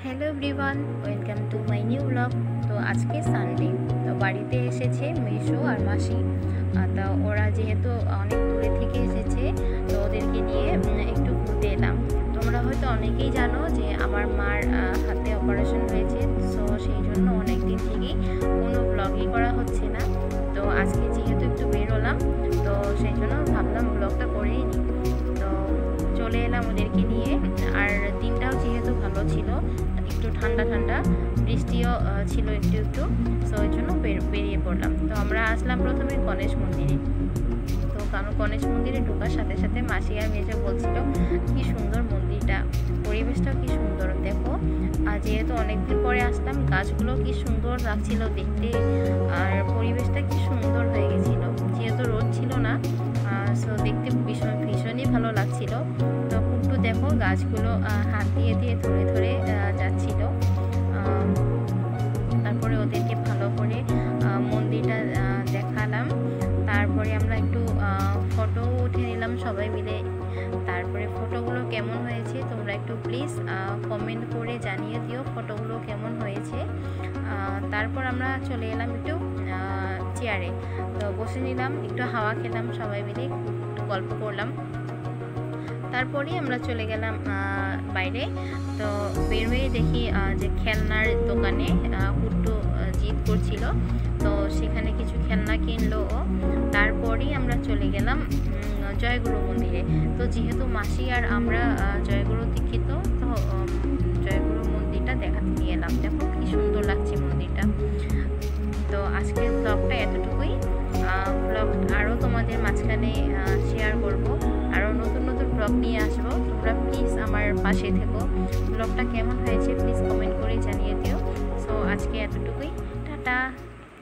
Hello everyone, welcome to my new blog. তো আজকে Sunday, তো বাড়িতে এসেছে মেশো আর মাসি। তো ওরা যেহেতু অনেক দূরে থেকে এসেছে, তো ওদেরকে নিয়ে একটু ঘুরতে এলাম। তোমরা হয়তো অনেকেই জানো যে আমার মার হাতে অপারেশন হয়েছে, সো সেই জন্য অনেক দিন থেকেই কোনো ব্লগই করা হচ্ছে না। তো আজকে যেহেতু একটু বেরোলাম, তো সেই জন্য ভাবলাম ব্লগটা করেই নিই। তো চলে এলাম ওদেরকে নিয়ে। আর দিনটাও যেহেতু ভালো ছিল, একটু ঠান্ডা ঠান্ডা, বৃষ্টিও ছিল একটু একটু, সো ওই জন্য বেরিয়ে পড়লাম। তো আমরা আসলাম প্রথমে গণেশ মন্দিরে। তো কারণ গণেশ মন্দিরে ঢোকার সাথে সাথে মাসি আর মেজো বলছিল কি সুন্দর মন্দিরটা, পরিবেশটাও কি সুন্দর দেখো। আর যেহেতু অনেকদিন পরে আসলাম, গাছগুলো কি সুন্দর লাগছিল দেখতে, আর পরিবেশটা কি সুন্দর হয়ে গেছিল। যেহেতু রোদ ছিল না, সো দেখতে ভীষণই ভালো লাগছিল। তো কুট্টু দেখো গাছগুলো হাত দিয়ে দিয়ে ধরে ধরে যাচ্ছিল। তারপরে ওদেরকে ভালো করে মন্দিরটা দেখালাম। তারপরে আমরা একটু ফটো উঠে নিলাম সবাই মিলে। তারপরে ফটোগুলো কেমন হয়েছে তোমরা একটু প্লিজ কমেন্ট করে জানিয়ে দিও ফটোগুলো কেমন হয়েছে। তারপর আমরা চলে এলাম একটু চেয়ারে, তো বসে নিলাম, একটু হাওয়া খেলাম সবাই মিলে, একটু গল্প করলাম। তারপরেই আমরা চলে গেলাম বাইরে। তো বের হয়ে দেখি যে খেলনার দোকানে কুট্টু জিদ করছিল, তো সেখানে কিছু খেলনা কিনলো ও। তারপরেই আমরা চলে গেলাম জয়গুরু মন্দিরে। তো যেহেতু মাসি আর আমরা জয়গুরু দীক্ষিত, তো জয়গুরু মন্দিরটা দেখাতে নিয়ে এলাম। দেখো কি সুন্দর লাগছে মন্দিরটা। তো আজকের ব্লগটা এতটুকুই। ব্লগ আরও তোমাদের মাঝখানে শেয়ার করব, আরও নতুন নতুন ব্লগ নিয়ে আসবো। তোমরা প্লিজ আমার পাশে থেকো। ব্লগটা কেমন হয়েছে প্লিজ কমেন্ট করে জানিয়ে দিও। সো আজকে এতটুকুই, টাটা।